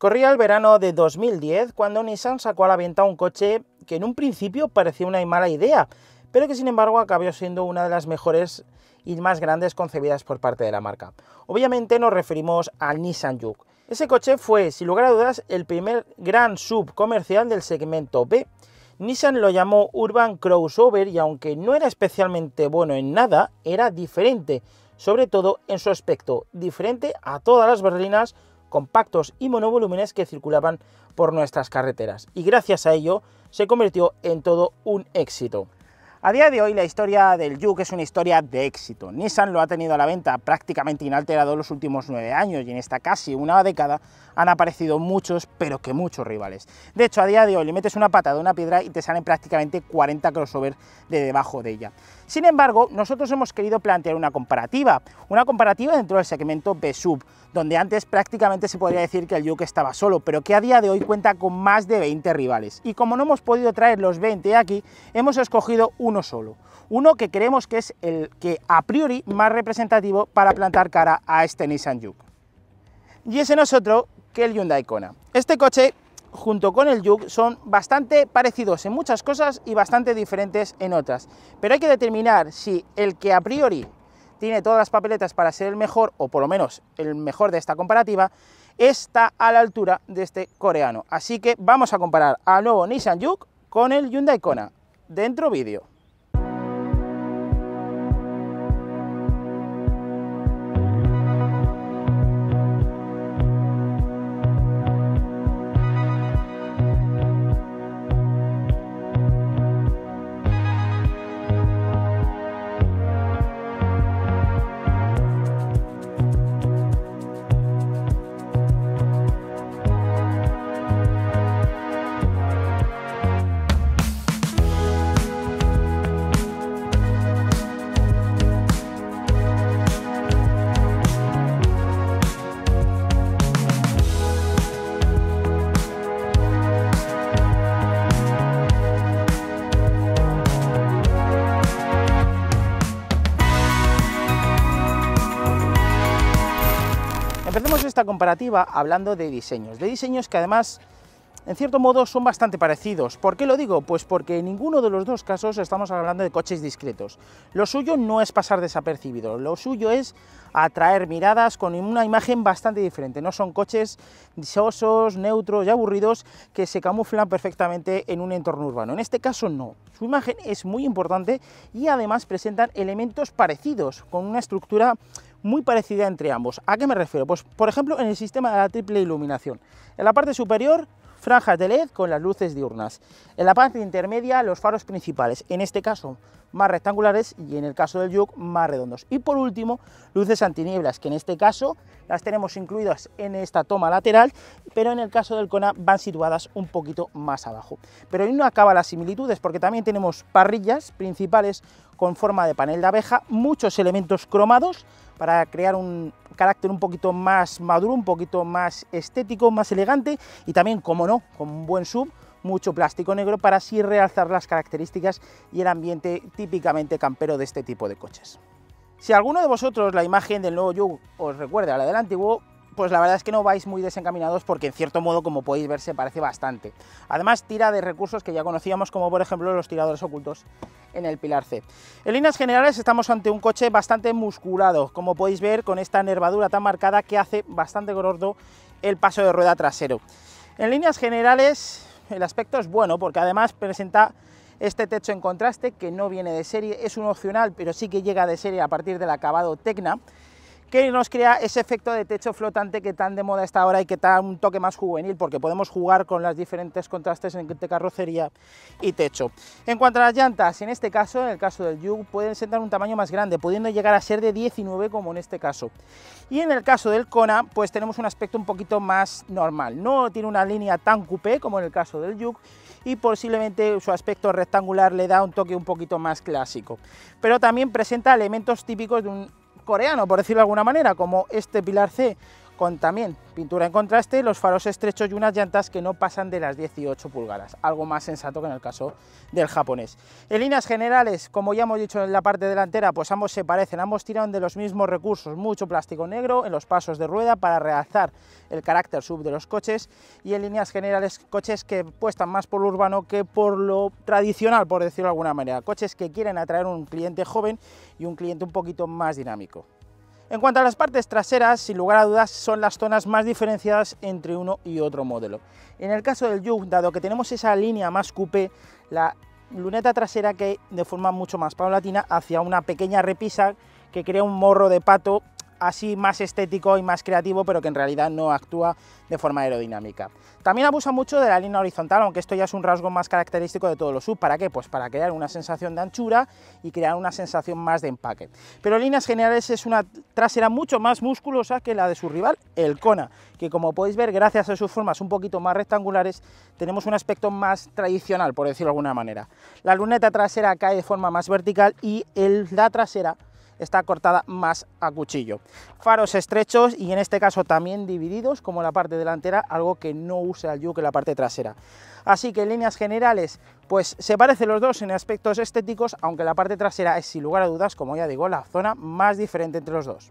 Corría el verano de 2010 cuando Nissan sacó a la venta un coche que en un principio parecía una mala idea, pero que sin embargo acabó siendo una de las mejores y más grandes concebidas por parte de la marca. Obviamente nos referimos al Nissan Juke. Ese coche fue, sin lugar a dudas, el primer gran sub comercial del segmento B. Nissan lo llamó Urban Crossover y aunque no era especialmente bueno en nada, era diferente, sobre todo en su aspecto, diferente a todas las berlinas compactos y monovolúmenes que circulaban por nuestras carreteras, y gracias a ello se convirtió en todo un éxito. A día de hoy la historia del Juke es una historia de éxito. Nissan lo ha tenido a la venta prácticamente inalterado los últimos 9 años y en esta casi una década han aparecido muchos, pero que muchos rivales. De hecho, a día de hoy le metes una pata de una piedra y te salen prácticamente 40 crossover de debajo de ella. Sin embargo, nosotros hemos querido plantear una comparativa dentro del segmento B-Sub, donde antes prácticamente se podría decir que el Juke estaba solo, pero que a día de hoy cuenta con más de 20 rivales. Y como no hemos podido traer los 20 aquí, hemos escogido uno solo. Uno que creemos que es el que a priori más representativo para plantar cara a este Nissan Juke. Y ese no es otro que el Hyundai Kona. Este coche, junto con el Juke, son bastante parecidos en muchas cosas y bastante diferentes en otras. Pero hay que determinar si el que a priori tiene todas las papeletas para ser el mejor, o por lo menos el mejor de esta comparativa, está a la altura de este coreano. Así que vamos a comparar al nuevo Nissan Juke con el Hyundai Kona. Dentro vídeo. Empecemos esta comparativa hablando de diseños que además, en cierto modo, son bastante parecidos. ¿Por qué lo digo? Pues porque en ninguno de los dos casos estamos hablando de coches discretos. Lo suyo no es pasar desapercibido, lo suyo es atraer miradas con una imagen bastante diferente. No son coches sosos, neutros y aburridos que se camuflan perfectamente en un entorno urbano. En este caso no. Su imagen es muy importante y además presentan elementos parecidos, con una estructura muy parecida entre ambos. ¿A qué me refiero? Pues por ejemplo en el sistema de la triple iluminación. En la parte superior, franjas de LED con las luces diurnas. En la parte intermedia, los faros principales, en este caso más rectangulares y en el caso del Juke más redondos. Y por último, luces antinieblas, que en este caso las tenemos incluidas en esta toma lateral, pero en el caso del Kona van situadas un poquito más abajo. Pero ahí no acaban las similitudes, porque también tenemos parrillas principales con forma de panel de abeja, muchos elementos cromados para crear un carácter un poquito más maduro, un poquito más estético, más elegante, y también, como no, con un buen sub, mucho plástico negro para así realzar las características y el ambiente típicamente campero de este tipo de coches. Si alguno de vosotros la imagen del nuevo Juke os recuerda a la del antiguo, pues la verdad es que no vais muy desencaminados, porque en cierto modo, como podéis ver, se parece bastante. Además tira de recursos que ya conocíamos, como por ejemplo los tiradores ocultos en el pilar C. En líneas generales estamos ante un coche bastante musculado, como podéis ver, con esta nervadura tan marcada que hace bastante gordo el paso de rueda trasero. En líneas generales el aspecto es bueno, porque además presenta este techo en contraste que no viene de serie, es un opcional, pero sí que llega de serie a partir del acabado Tecna, que nos crea ese efecto de techo flotante que tan de moda está ahora y que da un toque más juvenil, porque podemos jugar con los diferentes contrastes entre carrocería y techo. En cuanto a las llantas, en este caso, en el caso del Juke, pueden ser un tamaño más grande, pudiendo llegar a ser de 19 como en este caso. Y en el caso del Kona, pues tenemos un aspecto un poquito más normal, no tiene una línea tan coupé como en el caso del Juke, y posiblemente su aspecto rectangular le da un toque un poquito más clásico. Pero también presenta elementos típicos de un coreano, por decirlo de alguna manera, como este pilar C con también pintura en contraste, los faros estrechos y unas llantas que no pasan de las 18 pulgadas, algo más sensato que en el caso del japonés. En líneas generales, como ya hemos dicho en la parte delantera, pues ambos se parecen, ambos tiran de los mismos recursos, mucho plástico negro en los pasos de rueda para realzar el carácter SUV de los coches, y en líneas generales coches que apuestan más por lo urbano que por lo tradicional, por decirlo de alguna manera, coches que quieren atraer un cliente joven y un cliente un poquito más dinámico. En cuanto a las partes traseras, sin lugar a dudas, son las zonas más diferenciadas entre uno y otro modelo. En el caso del Juke, dado que tenemos esa línea más coupé, la luneta trasera cae de forma mucho más paulatina hacia una pequeña repisa que crea un morro de pato así más estético y más creativo, pero que en realidad no actúa de forma aerodinámica. También abusa mucho de la línea horizontal, aunque esto ya es un rasgo más característico de todos los SUV. ¿Para qué? Pues para crear una sensación de anchura y crear una sensación más de empaque. Pero en líneas generales es una trasera mucho más musculosa que la de su rival, el Kona, que como podéis ver, gracias a sus formas un poquito más rectangulares, tenemos un aspecto más tradicional, por decirlo de alguna manera. La luneta trasera cae de forma más vertical y la trasera está cortada más a cuchillo. Faros estrechos y en este caso también divididos como la parte delantera, algo que no usa el Juke en la parte trasera. Así que en líneas generales pues se parecen los dos en aspectos estéticos, aunque la parte trasera es sin lugar a dudas, como ya digo, la zona más diferente entre los dos.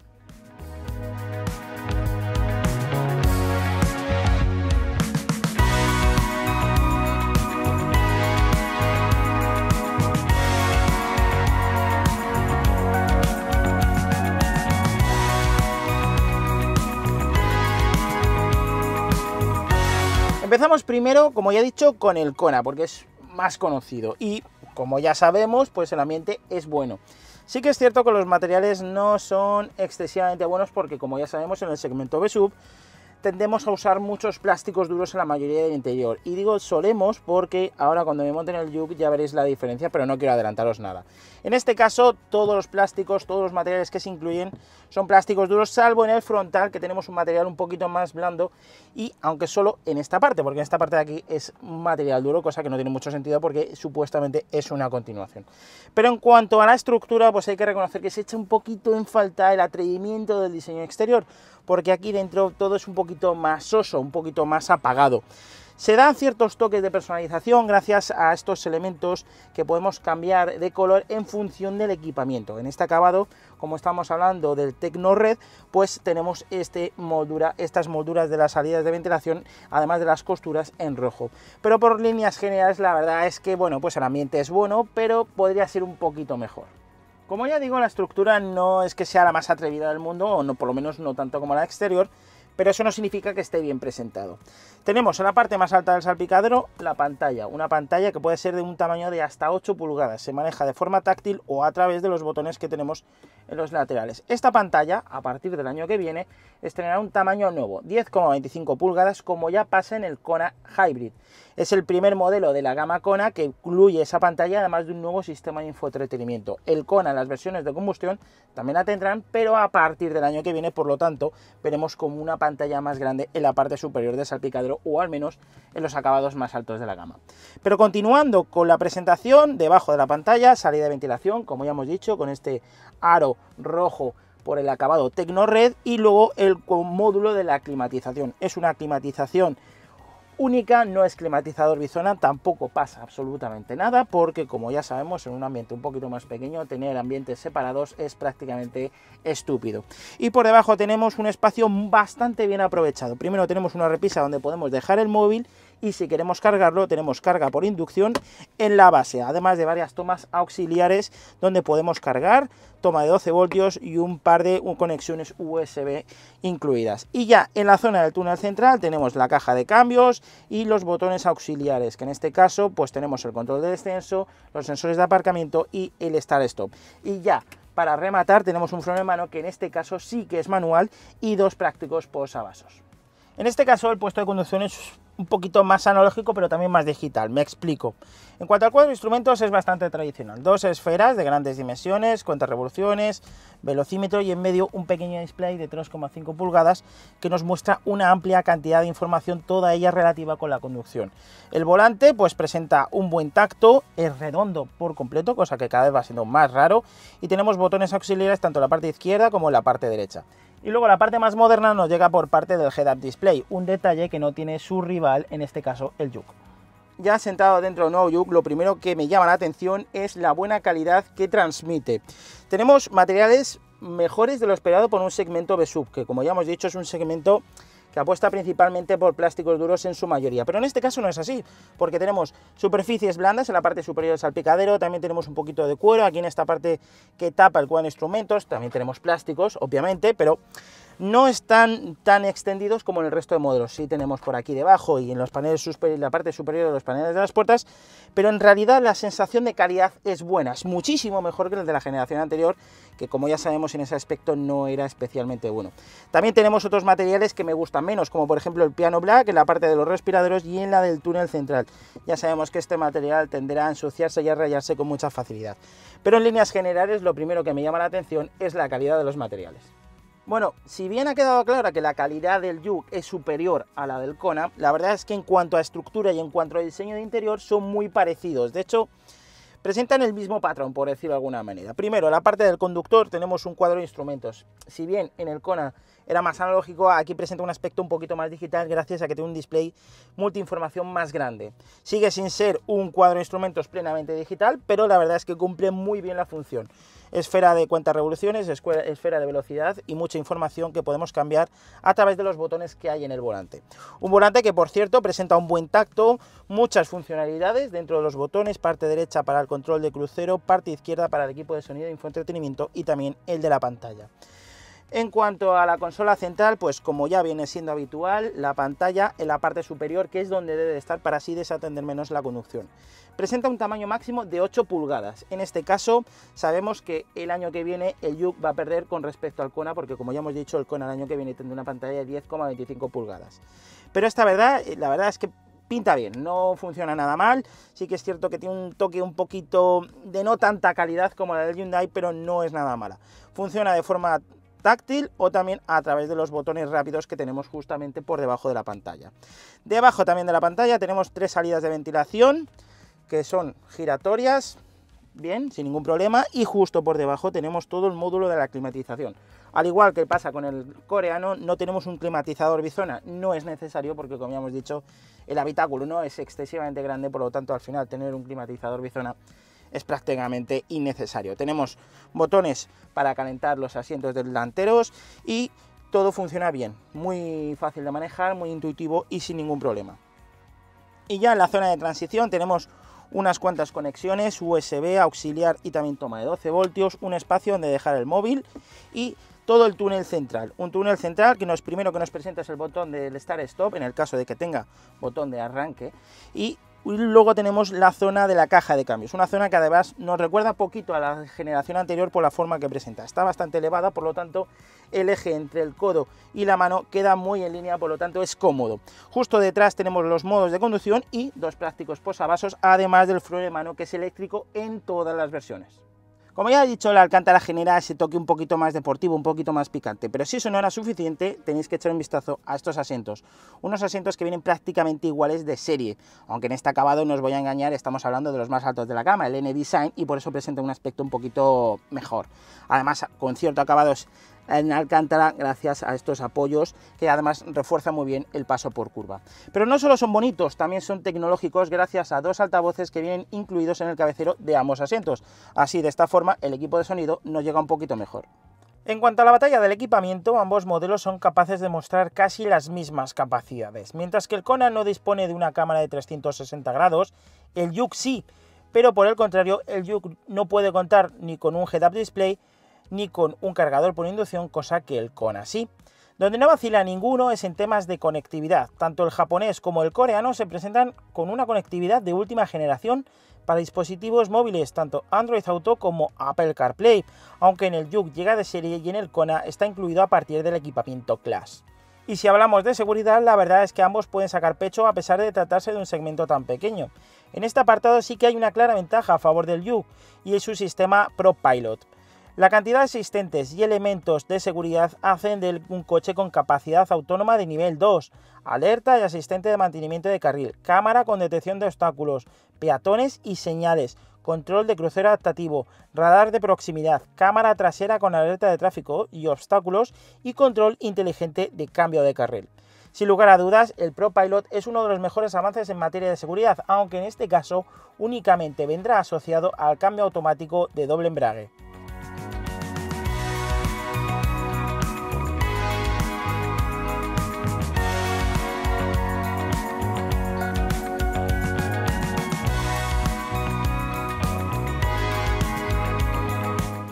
Empezamos primero, como ya he dicho, con el Kona, porque es más conocido y, como ya sabemos, pues el ambiente es bueno. Sí que es cierto que los materiales no son excesivamente buenos porque, como ya sabemos, en el segmento B-Sub tendemos a usar muchos plásticos duros en la mayoría del interior. Y digo solemos porque ahora cuando me monten el Juke ya veréis la diferencia, pero no quiero adelantaros nada. En este caso, todos los plásticos, todos los materiales que se incluyen son plásticos duros, salvo en el frontal, que tenemos un material un poquito más blando, y aunque solo en esta parte, porque en esta parte de aquí es un material duro, cosa que no tiene mucho sentido porque supuestamente es una continuación. Pero en cuanto a la estructura, pues hay que reconocer que se echa un poquito en falta el atrevimiento del diseño exterior, porque aquí dentro todo es un poquito más soso, un poquito más apagado. Se dan ciertos toques de personalización gracias a estos elementos que podemos cambiar de color en función del equipamiento. En este acabado, como estamos hablando del Tecnored, pues tenemos estas molduras de las salidas de ventilación, además de las costuras en rojo. Pero por líneas generales la verdad es que bueno, pues el ambiente es bueno, pero podría ser un poquito mejor. Como ya digo, la estructura no es que sea la más atrevida del mundo, o no, por lo menos no tanto como la exterior, pero eso no significa que esté bien presentado. Tenemos en la parte más alta del salpicadero la pantalla, una pantalla que puede ser de un tamaño de hasta 8 pulgadas, se maneja de forma táctil o a través de los botones que tenemos en los laterales. Esta pantalla, a partir del año que viene, estrenará un tamaño nuevo, 10,25 pulgadas, como ya pasa en el Kona Hybrid. Es el primer modelo de la gama Kona que incluye esa pantalla, además de un nuevo sistema de infoentretenimiento. El Kona en las versiones de combustión también la tendrán, pero a partir del año que viene, por lo tanto, veremos como una pantalla más grande en la parte superior del salpicadero, o al menos en los acabados más altos de la gama. Pero continuando con la presentación, debajo de la pantalla, salida de ventilación, como ya hemos dicho, con este aro rojo por el acabado Tecnored, y luego el módulo de la climatización. Es una climatización única, no es climatizador bizona, tampoco pasa absolutamente nada, porque como ya sabemos, en un ambiente un poquito más pequeño, tener ambientes separados es prácticamente estúpido. Y por debajo tenemos un espacio bastante bien aprovechado. Primero tenemos una repisa donde podemos dejar el móvil, y si queremos cargarlo tenemos carga por inducción en la base, además de varias tomas auxiliares donde podemos cargar, toma de 12 voltios y un par de conexiones USB incluidas. Y ya en la zona del túnel central tenemos la caja de cambios y los botones auxiliares, que en este caso pues tenemos el control de descenso, los sensores de aparcamiento y el start-stop. Y ya para rematar tenemos un freno de mano que en este caso sí que es manual y dos prácticos posavasos. En este caso el puesto de conducción es un poquito más analógico, pero también más digital. Me explico. En cuanto al cuadro de instrumentos, es bastante tradicional. Dos esferas de grandes dimensiones, cuenta revoluciones, velocímetro, y en medio un pequeño display de 3,5 pulgadas que nos muestra una amplia cantidad de información, toda ella relativa con la conducción. El volante pues presenta un buen tacto, es redondo por completo, cosa que cada vez va siendo más raro, y tenemos botones auxiliares tanto en la parte izquierda como en la parte derecha. Y luego la parte más moderna nos llega por parte del Head-Up Display, un detalle que no tiene su rival, en este caso el Juke. Ya sentado dentro del nuevo Juke, lo primero que me llama la atención es la buena calidad que transmite. Tenemos materiales mejores de lo esperado por un segmento B-Sub, que como ya hemos dicho es un segmento que apuesta principalmente por plásticos duros en su mayoría, pero en este caso no es así, porque tenemos superficies blandas en la parte superior del salpicadero, también tenemos un poquito de cuero aquí en esta parte que tapa el cuadro de instrumentos, también tenemos plásticos, obviamente, pero no están tan extendidos como en el resto de modelos. Sí tenemos por aquí debajo y en los paneles la parte superior de los paneles de las puertas, pero en realidad la sensación de calidad es buena, es muchísimo mejor que el de la generación anterior, que como ya sabemos en ese aspecto no era especialmente bueno. También tenemos otros materiales que me gustan menos, como por ejemplo el piano black en la parte de los respiradores y en la del túnel central. Ya sabemos que este material tenderá a ensuciarse y a rayarse con mucha facilidad. Pero en líneas generales lo primero que me llama la atención es la calidad de los materiales. Bueno, si bien ha quedado claro que la calidad del Juke es superior a la del Kona, la verdad es que en cuanto a estructura y en cuanto a diseño de interior son muy parecidos. De hecho, presentan el mismo patrón, por decirlo de alguna manera. Primero, la parte del conductor tenemos un cuadro de instrumentos. Si bien en el Kona era más analógico, aquí presenta un aspecto un poquito más digital gracias a que tiene un display multiinformación más grande. Sigue sin ser un cuadro de instrumentos plenamente digital, pero la verdad es que cumple muy bien la función. Esfera de cuentas revoluciones, esfera de velocidad y mucha información que podemos cambiar a través de los botones que hay en el volante. Un volante que, por cierto, presenta un buen tacto, muchas funcionalidades dentro de los botones, parte derecha para el control de crucero, parte izquierda para el equipo de sonido e infoentretenimiento y también el de la pantalla. En cuanto a la consola central, pues como ya viene siendo habitual, la pantalla en la parte superior, que es donde debe de estar para así desatender menos la conducción. Presenta un tamaño máximo de 8 pulgadas. En este caso, sabemos que el año que viene el Juke va a perder con respecto al Kona, porque como ya hemos dicho, el Kona el año que viene tendrá una pantalla de 10,25 pulgadas. Pero la verdad es que pinta bien, no funciona nada mal. Sí que es cierto que tiene un toque un poquito de no tanta calidad como la del Hyundai, pero no es nada mala. Funciona de forma táctil o también a través de los botones rápidos que tenemos justamente por debajo de la pantalla. Debajo también de la pantalla tenemos 3 salidas de ventilación que son giratorias, bien, sin ningún problema, y justo por debajo tenemos todo el módulo de la climatización. Al igual que pasa con el coreano, no tenemos un climatizador bizona, no es necesario porque, como ya hemos dicho, el habitáculo no es excesivamente grande, por lo tanto al final tener un climatizador bizona es prácticamente innecesario. Tenemos botones para calentar los asientos delanteros y todo funciona bien, muy fácil de manejar, muy intuitivo y sin ningún problema. Y ya en la zona de transición tenemos unas cuantas conexiones USB, auxiliar y también toma de 12 voltios, un espacio donde dejar el móvil y todo el túnel central. Un túnel central que primero que nos presenta es el botón del Start-Stop, en el caso de que tenga botón de arranque, y luego tenemos la zona de la caja de cambios, una zona que además nos recuerda poquito a la generación anterior por la forma que presenta. Está bastante elevada, por lo tanto el eje entre el codo y la mano queda muy en línea, por lo tanto es cómodo. Justo detrás tenemos los modos de conducción y 2 plásticos posavasos, además del freno de mano que es eléctrico en todas las versiones. Como ya he dicho, la Alcántara genera ese toque un poquito más deportivo, un poquito más picante, pero si eso no era suficiente, tenéis que echar un vistazo a estos asientos. Unos asientos que vienen prácticamente iguales de serie, aunque en este acabado no os voy a engañar, estamos hablando de los más altos de la gama, el N-Design, y por eso presenta un aspecto un poquito mejor. Además, con cierto acabados en Alcántara, gracias a estos apoyos que además refuerzan muy bien el paso por curva. Pero no solo son bonitos, también son tecnológicos gracias a 2 altavoces que vienen incluidos en el cabecero de ambos asientos. Así, de esta forma, el equipo de sonido nos llega un poquito mejor. En cuanto a la batalla del equipamiento, ambos modelos son capaces de mostrar casi las mismas capacidades. Mientras que el Kona no dispone de una cámara de 360 grados, el Juke sí, pero por el contrario, el Juke no puede contar ni con un head-up display ni con un cargador por inducción, cosa que el Kona sí. Donde no vacila ninguno es en temas de conectividad. Tanto el japonés como el coreano se presentan con una conectividad de última generación para dispositivos móviles, tanto Android Auto como Apple CarPlay, aunque en el Juke llega de serie y en el Kona está incluido a partir del equipamiento Class. Y si hablamos de seguridad, la verdad es que ambos pueden sacar pecho a pesar de tratarse de un segmento tan pequeño. En este apartado sí que hay una clara ventaja a favor del Juke y es su sistema ProPilot. La cantidad de asistentes y elementos de seguridad hacen de un coche con capacidad autónoma de nivel 2, alerta y asistente de mantenimiento de carril, cámara con detección de obstáculos, peatones y señales, control de crucero adaptativo, radar de proximidad, cámara trasera con alerta de tráfico y obstáculos y control inteligente de cambio de carril. Sin lugar a dudas, el ProPilot es uno de los mejores avances en materia de seguridad, aunque en este caso únicamente vendrá asociado al cambio automático de doble embrague.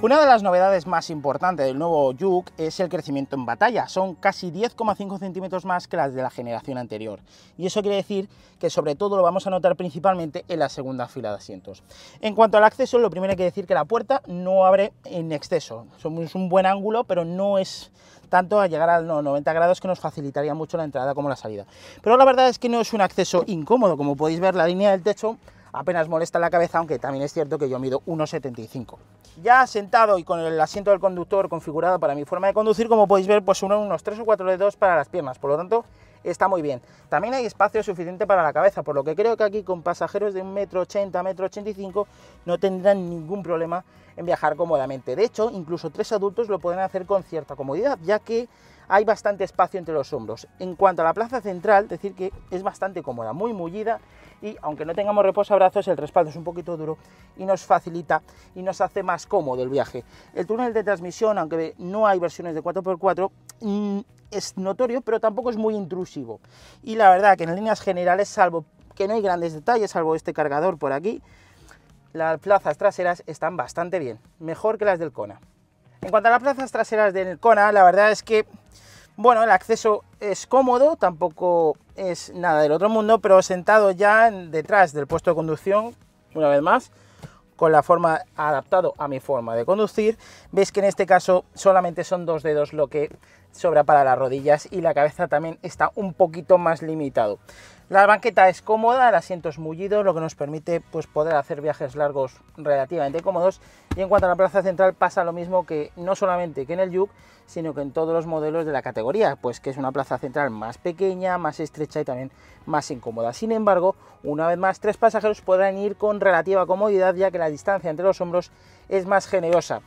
Una de las novedades más importantes del nuevo Juke es el crecimiento en batalla. Son casi 10,5 centímetros más que las de la generación anterior. Y eso quiere decir que sobre todo lo vamos a notar principalmente en la segunda fila de asientos. En cuanto al acceso, lo primero hay que decir que la puerta no abre en exceso. Es un buen ángulo, pero no es tanto a llegar a los 90 grados que nos facilitaría mucho la entrada como la salida. Pero la verdad es que no es un acceso incómodo. Como podéis ver, la línea del techo apenas molesta la cabeza, aunque también es cierto que yo mido 1,75. Ya sentado y con el asiento del conductor configurado para mi forma de conducir, como podéis ver, pues unos 3 o 4 dedos para las piernas, por lo tanto está muy bien. También hay espacio suficiente para la cabeza, por lo que creo que aquí con pasajeros de 1,80 m, 1,85 m no tendrán ningún problema en viajar cómodamente. De hecho, incluso 3 adultos lo pueden hacer con cierta comodidad, ya que hay bastante espacio entre los hombros. En cuanto a la plaza central, decir que es bastante cómoda, muy mullida, y aunque no tengamos reposabrazos, el respaldo es un poquito duro y nos facilita y nos hace más cómodo el viaje. El túnel de transmisión, aunque no hay versiones de 4x4, es notorio, pero tampoco es muy intrusivo. Y la verdad que en líneas generales, salvo que no hay grandes detalles, salvo este cargador por aquí, las plazas traseras están bastante bien, mejor que las del Kona. En cuanto a las plazas traseras del Kona, la verdad es que, bueno, el acceso es cómodo, tampoco es nada del otro mundo, pero sentado ya detrás del puesto de conducción, una vez más, con la forma adaptado a mi forma de conducir, veis que en este caso solamente son 2 dedos lo que sobra para las rodillas y la cabeza también está un poquito más limitado. La banqueta es cómoda, el asiento es mullido, lo que nos permite pues, poder hacer viajes largos relativamente cómodos. Y en cuanto a la plaza central pasa lo mismo que no solamente que en el Juke, sino que en todos los modelos de la categoría, pues que es una plaza central más pequeña, más estrecha y también más incómoda. Sin embargo, una vez más, 3 pasajeros podrán ir con relativa comodidad, ya que la distancia entre los hombros es más generosa.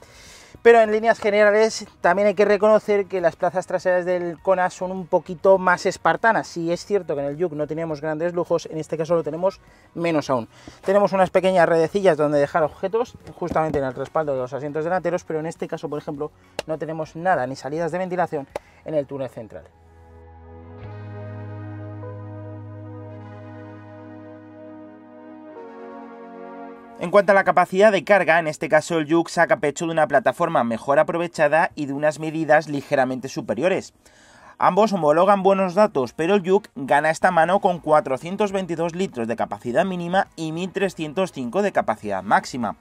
Pero en líneas generales también hay que reconocer que las plazas traseras del Kona son un poquito más espartanas. Si es cierto que en el Juke no teníamos grandes lujos, en este caso lo tenemos menos aún. Tenemos unas pequeñas redecillas donde dejar objetos, justamente en el respaldo de los asientos delanteros, pero en este caso, por ejemplo, no tenemos nada, ni salidas de ventilación en el túnel central. En cuanto a la capacidad de carga, en este caso el Juke saca pecho de una plataforma mejor aprovechada y de unas medidas ligeramente superiores. Ambos homologan buenos datos, pero el Juke gana esta mano con 422 litros de capacidad mínima y 1305 de capacidad máxima.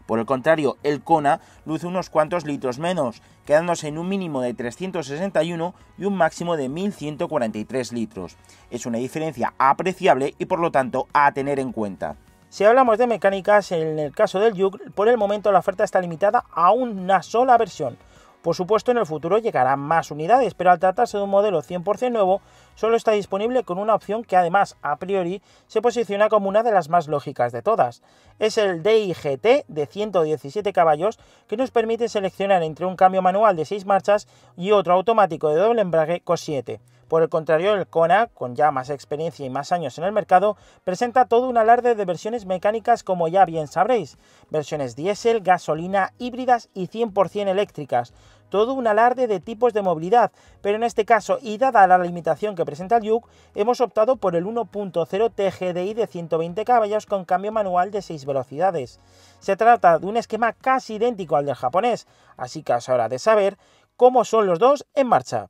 Por el contrario, el Kona luce unos cuantos litros menos, quedándose en un mínimo de 361 y un máximo de 1143 litros. Es una diferencia apreciable y por lo tanto a tener en cuenta. Si hablamos de mecánicas, en el caso del Juke, por el momento la oferta está limitada a una sola versión. Por supuesto, en el futuro llegarán más unidades, pero al tratarse de un modelo 100% nuevo, solo está disponible con una opción que además, a priori, se posiciona como una de las más lógicas de todas. Es el DI GT de 117 caballos, que nos permite seleccionar entre un cambio manual de 6 marchas y otro automático de doble embrague con 7. Por el contrario, el Kona, con ya más experiencia y más años en el mercado, presenta todo un alarde de versiones mecánicas como ya bien sabréis. Versiones diésel, gasolina, híbridas y 100% eléctricas. Todo un alarde de tipos de movilidad, pero en este caso, y dada la limitación que presenta el Juke, hemos optado por el 1.0 TGDI de 120 caballos con cambio manual de 6 velocidades. Se trata de un esquema casi idéntico al del japonés, así que es hora de saber cómo son los dos en marcha.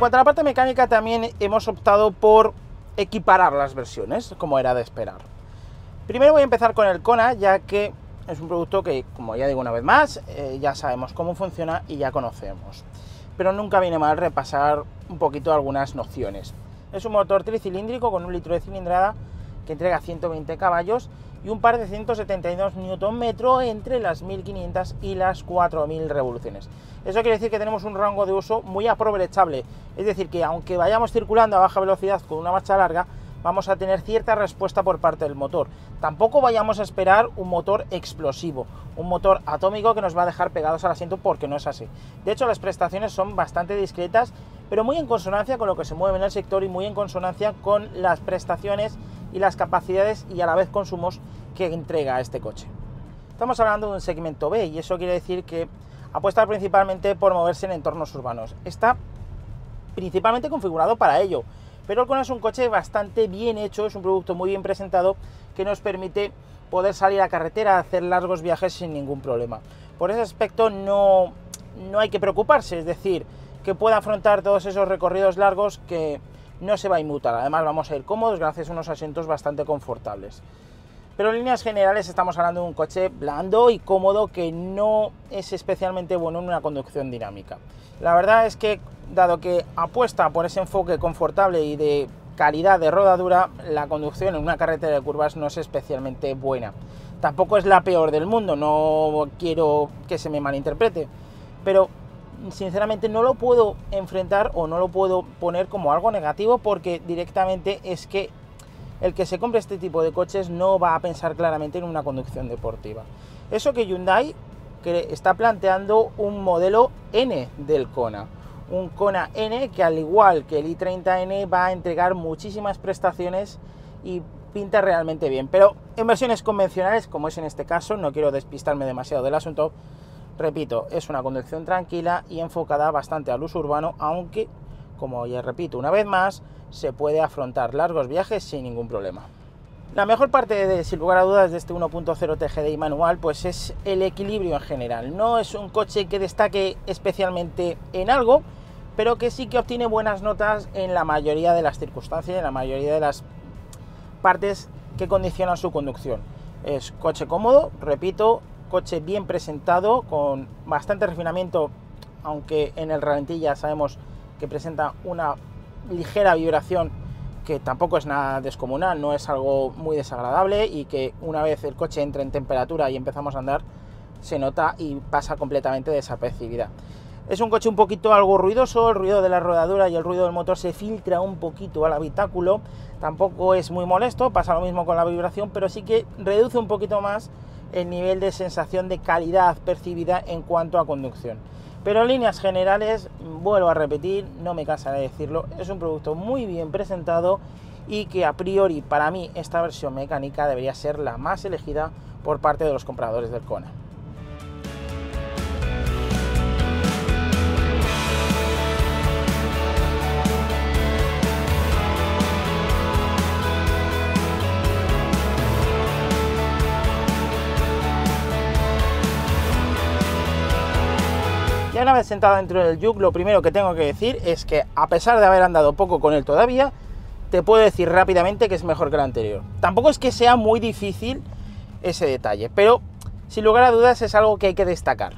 cuanto a la parte mecánica, también hemos optado por equiparar las versiones, como era de esperar. Primero voy a empezar con el Kona, ya que es un producto que, como ya digo una vez más, ya sabemos cómo funciona y ya conocemos. Pero nunca viene mal repasar un poquito algunas nociones. Es un motor tricilíndrico con 1 litro de cilindrada que entrega 120 caballos y un par de 172 Nm entre las 1500 y las 4000 revoluciones. Eso quiere decir que tenemos un rango de uso muy aprovechable, es decir, que aunque vayamos circulando a baja velocidad con una marcha larga, vamos a tener cierta respuesta por parte del motor. Tampoco vayamos a esperar un motor explosivo, un motor atómico que nos va a dejar pegados al asiento, porque no es así. De hecho, las prestaciones son bastante discretas, pero muy en consonancia con lo que se mueve en el sector y muy en consonancia con las prestaciones y las capacidades y a la vez consumos que entrega este coche. Estamos hablando de un segmento B y eso quiere decir que apuesta principalmente por moverse en entornos urbanos. Está principalmente configurado para ello, pero el Kona es un coche bastante bien hecho, es un producto muy bien presentado que nos permite poder salir a carretera, hacer largos viajes sin ningún problema. Por ese aspecto no hay que preocuparse, es decir, que pueda afrontar todos esos recorridos largos que no se va a inmutar. Además vamos a ir cómodos gracias a unos asientos bastante confortables. Pero en líneas generales estamos hablando de un coche blando y cómodo que no es especialmente bueno en una conducción dinámica. La verdad es que, dado que apuesta por ese enfoque confortable y de calidad de rodadura, la conducción en una carretera de curvas no es especialmente buena. Tampoco es la peor del mundo, no quiero que se me malinterprete, pero sinceramente no lo puedo enfrentar o no lo puedo poner como algo negativo, porque directamente es que el que se compre este tipo de coches no va a pensar claramente en una conducción deportiva. Eso que Hyundai que está planteando un modelo N del Kona, un Kona N que, al igual que el i30N, va a entregar muchísimas prestaciones y pinta realmente bien, pero en versiones convencionales, como es en este caso. No quiero despistarme demasiado del asunto. Repito, es una conducción tranquila y enfocada bastante al uso urbano, aunque, como ya repito una vez más, se puede afrontar largos viajes sin ningún problema. La mejor parte, sin lugar a dudas, de este 1.0 TGDI manual, pues es el equilibrio en general. No es un coche que destaque especialmente en algo, pero que sí que obtiene buenas notas en la mayoría de las circunstancias, en la mayoría de las partes que condicionan su conducción. Es coche cómodo, repito, coche bien presentado, con bastante refinamiento, aunque en el ralentí ya sabemos que presenta una ligera vibración que tampoco es nada descomunal, no es algo muy desagradable, y que una vez el coche entra en temperatura y empezamos a andar, se nota y pasa completamente desapercibida. Es un coche un poquito algo ruidoso, el ruido de la rodadura y el ruido del motor se filtra un poquito al habitáculo, tampoco es muy molesto, pasa lo mismo con la vibración, pero sí que reduce un poquito más el nivel de sensación de calidad percibida en cuanto a conducción. Pero en líneas generales, vuelvo a repetir, no me cansaré de decirlo, es un producto muy bien presentado y que a priori para mí esta versión mecánica debería ser la más elegida por parte de los compradores del Kona. Ya una vez sentado dentro del Juke, lo primero que tengo que decir es que, a pesar de haber andado poco con él todavía, te puedo decir rápidamente que es mejor que el anterior. Tampoco es que sea muy difícil ese detalle, pero sin lugar a dudas es algo que hay que destacar.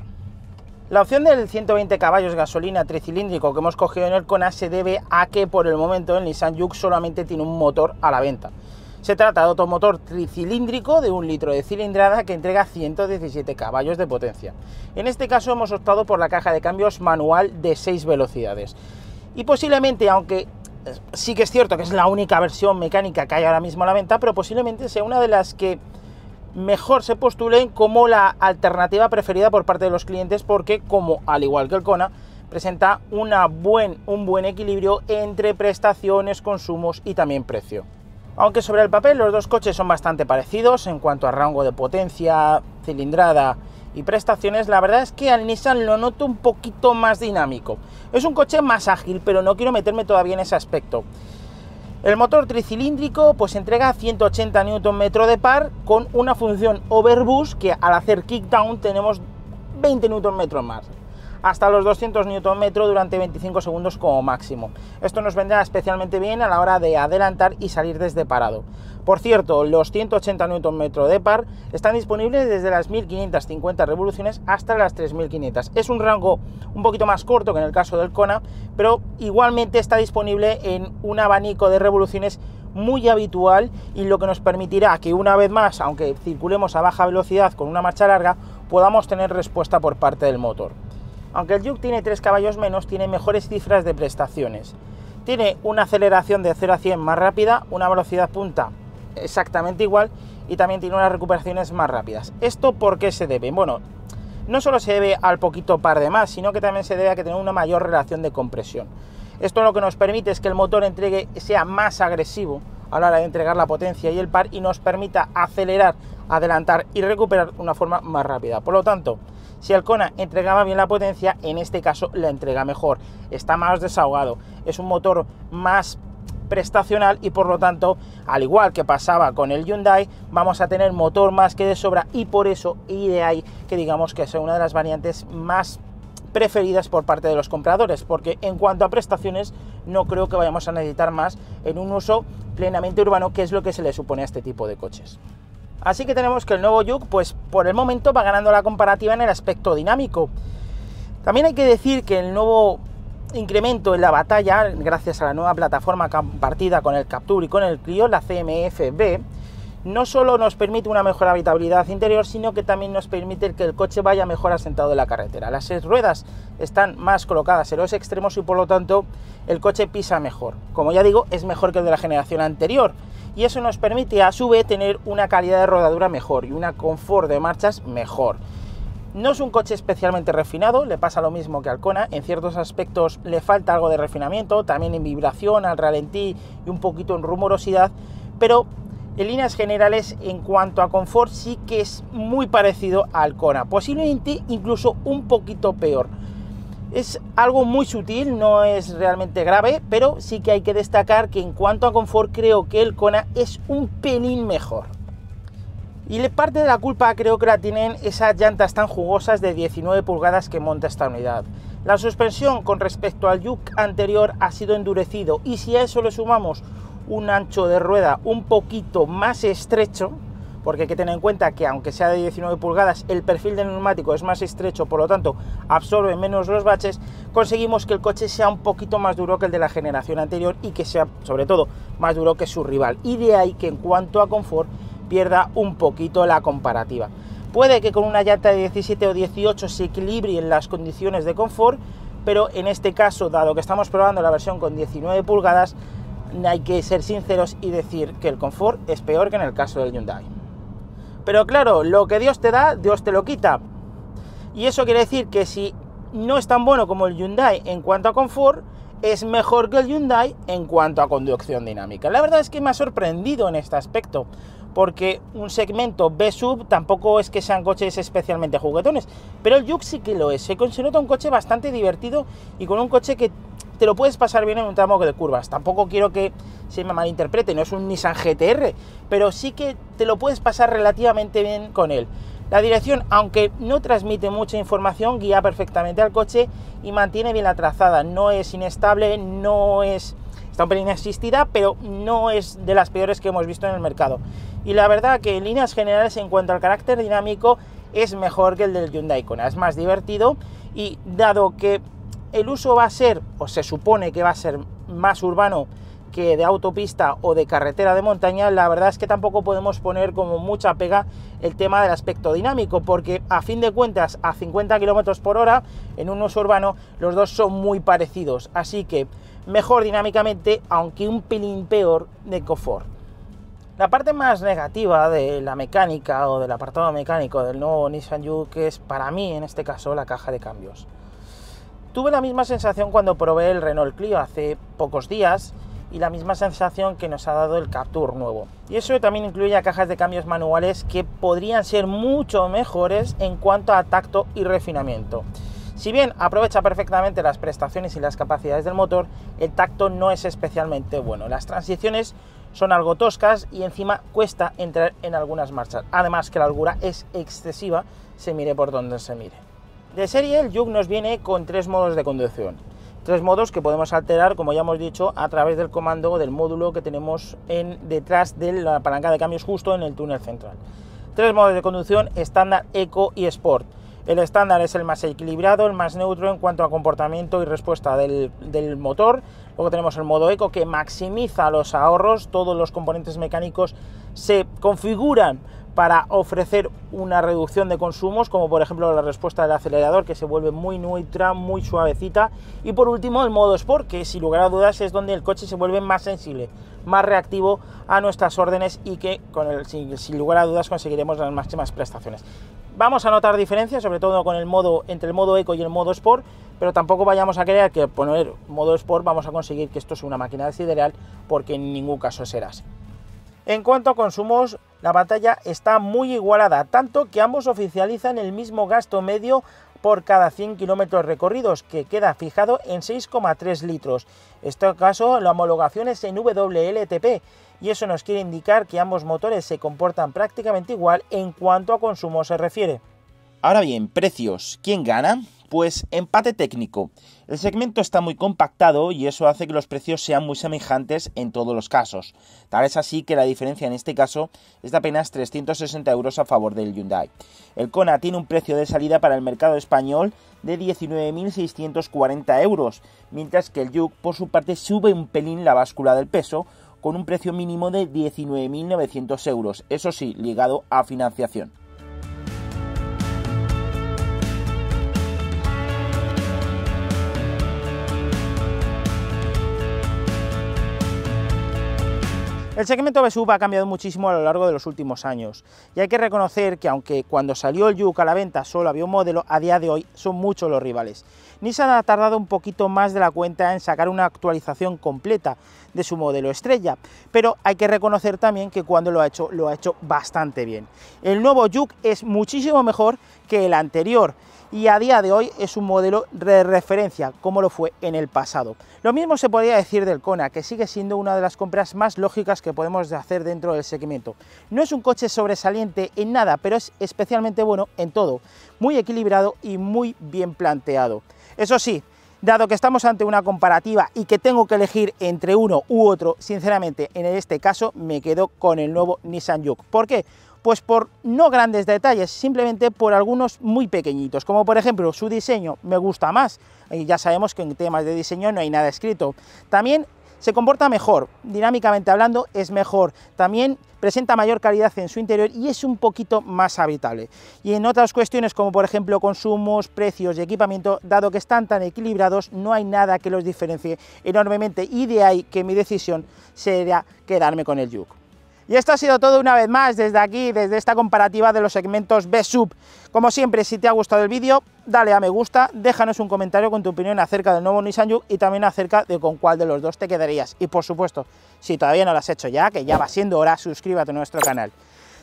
La opción del 120 caballos gasolina tricilíndrico que hemos cogido en el Kona se debe a que por el momento el Nissan Juke solamente tiene un motor a la venta. Se trata de otro motor tricilíndrico de 1 litro de cilindrada que entrega 117 caballos de potencia. En este caso hemos optado por la caja de cambios manual de 6 velocidades. Y posiblemente, aunque sí que es cierto que es la única versión mecánica que hay ahora mismo a la venta, pero posiblemente sea una de las que mejor se postulen como la alternativa preferida por parte de los clientes, porque, como al igual que el Kona, presenta un buen equilibrio entre prestaciones, consumos y también precio. Aunque sobre el papel los dos coches son bastante parecidos en cuanto a rango de potencia, cilindrada y prestaciones, la verdad es que al Nissan lo noto un poquito más dinámico. Es un coche más ágil, pero no quiero meterme todavía en ese aspecto. El motor tricilíndrico pues entrega 180 Nm de par con una función overboost que, al hacer kickdown, tenemos 20 Nm más. hasta los 200 Nm durante 25 segundos como máximo. Esto nos vendrá especialmente bien a la hora de adelantar y salir desde parado. Por cierto, los 180 Nm de par están disponibles desde las 1550 revoluciones hasta las 3500. Es un rango un poquito más corto que en el caso del Kona, pero igualmente está disponible en un abanico de revoluciones muy habitual, y lo que nos permitirá que una vez más, aunque circulemos a baja velocidad con una marcha larga, podamos tener respuesta por parte del motor. Aunque el Juke tiene 3 caballos menos, tiene mejores cifras de prestaciones. Tiene una aceleración de 0 a 100 más rápida, una velocidad punta exactamente igual, y también tiene unas recuperaciones más rápidas. ¿Esto por qué se debe? Bueno, no solo se debe al poquito par de más, sino que también se debe a que tiene una mayor relación de compresión. Esto lo que nos permite es que el motor sea más agresivo a la hora de entregar la potencia y el par, y nos permita acelerar, adelantar y recuperar de una forma más rápida. Por lo tanto, si el Kona entregaba bien la potencia, en este caso la entrega mejor, está más desahogado, es un motor más prestacional, y por lo tanto, al igual que pasaba con el Hyundai, vamos a tener motor más que de sobra, y por eso, y de ahí que digamos que es una de las variantes más preferidas por parte de los compradores, porque en cuanto a prestaciones no creo que vayamos a necesitar más en un uso plenamente urbano, que es lo que se le supone a este tipo de coches. Así que tenemos que el nuevo Juke, pues por el momento va ganando la comparativa en el aspecto dinámico. También hay que decir que el nuevo incremento en la batalla, gracias a la nueva plataforma compartida con el Captur y con el Clio, la CMF-B, no solo nos permite una mejor habitabilidad interior, sino que también nos permite que el coche vaya mejor asentado en la carretera. Las 6 ruedas están más colocadas en los extremos, y por lo tanto el coche pisa mejor. Como ya digo, es mejor que el de la generación anterior, y eso nos permite a su vez tener una calidad de rodadura mejor y una confort de marchas mejor. No es un coche especialmente refinado, le pasa lo mismo que al Kona, en ciertos aspectos le falta algo de refinamiento, también en vibración, al ralentí y un poquito en rumorosidad, pero en líneas generales, en cuanto a confort, sí que es muy parecido al Kona, posiblemente incluso un poquito peor. Es algo muy sutil, no es realmente grave, pero sí que hay que destacar que en cuanto a confort creo que el Kona es un pelín mejor. Y parte de la culpa creo que la tienen esas llantas tan jugosas de 19 pulgadas que monta esta unidad. La suspensión con respecto al Juke anterior ha sido endurecido, y si a eso le sumamos un ancho de rueda un poquito más estrecho, porque hay que tener en cuenta que aunque sea de 19 pulgadas, el perfil del neumático es más estrecho, por lo tanto absorbe menos los baches, conseguimos que el coche sea un poquito más duro que el de la generación anterior, y que sea sobre todo más duro que su rival, y de ahí que en cuanto a confort pierda un poquito la comparativa. Puede que con una llanta de 17 o 18 se equilibre en las condiciones de confort, pero en este caso, dado que estamos probando la versión con 19 pulgadas, hay que ser sinceros y decir que el confort es peor que en el caso del Hyundai. Pero claro, lo que Dios te da, Dios te lo quita. Y eso quiere decir que si no es tan bueno como el Hyundai en cuanto a confort, es mejor que el Hyundai en cuanto a conducción dinámica. La verdad es que me ha sorprendido en este aspecto, porque un segmento B-Sub tampoco es que sean coches especialmente juguetones, pero el Juke sí que lo es. Se nota un coche bastante divertido, y con un coche que te lo puedes pasar bien en un tramo de curvas. Tampoco quiero que se me malinterprete, no es un Nissan GT-R, pero sí que te lo puedes pasar relativamente bien con él. La dirección, aunque no transmite mucha información, guía perfectamente al coche y mantiene bien la trazada. No es inestable, está un pelín asistida, pero no es de las peores que hemos visto en el mercado. Y la verdad que en líneas generales, en cuanto al carácter dinámico, es mejor que el del Hyundai Kona. Es más divertido, y dado que el uso va a ser, o se supone que va a ser, más urbano que de autopista o de carretera de montaña, la verdad es que tampoco podemos poner como mucha pega el tema del aspecto dinámico, porque a fin de cuentas a 50 km por hora en un uso urbano los dos son muy parecidos, así que mejor dinámicamente, aunque un pelín peor de confort. La parte más negativa de la mecánica o del apartado mecánico del nuevo Nissan Juke es, para mí en este caso, la caja de cambios. Tuve la misma sensación cuando probé el Renault Clio hace pocos días, y la misma sensación que nos ha dado el Captur nuevo. Y eso también incluye cajas de cambios manuales que podrían ser mucho mejores en cuanto a tacto y refinamiento. Si bien aprovecha perfectamente las prestaciones y las capacidades del motor, el tacto no es especialmente bueno. Las transiciones son algo toscas y encima cuesta entrar en algunas marchas. Además que la holgura es excesiva, se mire por donde se mire. De serie, el Juke nos viene con 3 modos de conducción. 3 modos que podemos alterar, como ya hemos dicho, a través del comando del módulo que tenemos detrás de la palanca de cambios justo en el túnel central. 3 modos de conducción: estándar, eco y sport. El estándar es el más equilibrado, el más neutro en cuanto a comportamiento y respuesta del motor. Luego tenemos el modo eco, que maximiza los ahorros. Todos los componentes mecánicos se configuran para ofrecer una reducción de consumos, como por ejemplo la respuesta del acelerador, que se vuelve muy neutra, muy suavecita. Y por último el modo Sport, que sin lugar a dudas es donde el coche se vuelve más sensible, más reactivo a nuestras órdenes, y que sin lugar a dudas conseguiremos las máximas prestaciones. Vamos a notar diferencias, sobre todo con entre el modo Eco y el modo Sport, pero tampoco vayamos a creer que poner modo Sport vamos a conseguir que esto sea una máquina de sideral, porque en ningún caso será así. En cuanto a consumos, la batalla está muy igualada, tanto que ambos oficializan el mismo gasto medio por cada 100 kilómetros recorridos, que queda fijado en 6,3 litros. En este caso, la homologación es en WLTP, y eso nos quiere indicar que ambos motores se comportan prácticamente igual en cuanto a consumo se refiere. Ahora bien, precios. ¿Quién gana? Pues empate técnico. El segmento está muy compactado y eso hace que los precios sean muy semejantes en todos los casos. Tal es así que la diferencia en este caso es de apenas 360 euros a favor del Hyundai. El Kona tiene un precio de salida para el mercado español de 19.640 euros, mientras que el Juke por su parte sube un pelín la báscula del peso, con un precio mínimo de 19.900 euros, eso sí, ligado a financiación. El segmento B-Sub ha cambiado muchísimo a lo largo de los últimos años, y hay que reconocer que aunque cuando salió el Juke a la venta solo había un modelo, a día de hoy son muchos los rivales. Nissan ha tardado un poquito más de la cuenta en sacar una actualización completa de su modelo estrella, pero hay que reconocer también que cuando lo ha hecho bastante bien. El nuevo Juke es muchísimo mejor que el anterior, y a día de hoy es un modelo de referencia, como lo fue en el pasado. Lo mismo se podría decir del Kona, que sigue siendo una de las compras más lógicas que podemos hacer dentro del segmento. No es un coche sobresaliente en nada, pero es especialmente bueno en todo, muy equilibrado y muy bien planteado. Eso sí, dado que estamos ante una comparativa y que tengo que elegir entre uno u otro, sinceramente en este caso me quedo con el nuevo Nissan Juke. ¿Por qué? Pues por no grandes detalles, simplemente por algunos muy pequeñitos, como por ejemplo su diseño me gusta más, y ya sabemos que en temas de diseño no hay nada escrito. También se comporta mejor, dinámicamente hablando es mejor, también presenta mayor calidad en su interior y es un poquito más habitable. Y en otras cuestiones como por ejemplo consumos, precios y equipamiento, dado que están tan equilibrados, no hay nada que los diferencie enormemente, y de ahí que mi decisión sería quedarme con el Juke. Y esto ha sido todo una vez más desde aquí, desde esta comparativa de los segmentos B-Sub. Como siempre, si te ha gustado el vídeo, dale a me gusta, déjanos un comentario con tu opinión acerca del nuevo Nissan Juke y también acerca de con cuál de los dos te quedarías. Y por supuesto, si todavía no lo has hecho ya, que ya va siendo hora, suscríbete a nuestro canal.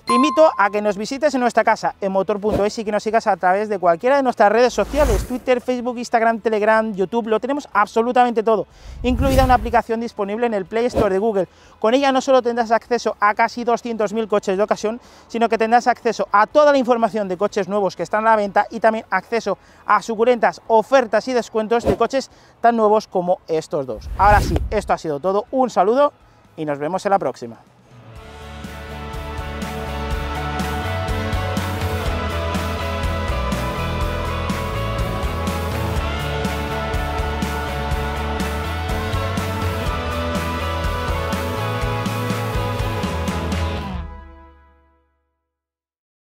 Te invito a que nos visites en nuestra casa, en motor.es, y que nos sigas a través de cualquiera de nuestras redes sociales, Twitter, Facebook, Instagram, Telegram, YouTube, lo tenemos absolutamente todo, incluida una aplicación disponible en el Play Store de Google. Con ella no solo tendrás acceso a casi 200.000 coches de ocasión, sino que tendrás acceso a toda la información de coches nuevos que están a la venta y también acceso a suculentas ofertas y descuentos de coches tan nuevos como estos dos. Ahora sí, esto ha sido todo, un saludo y nos vemos en la próxima.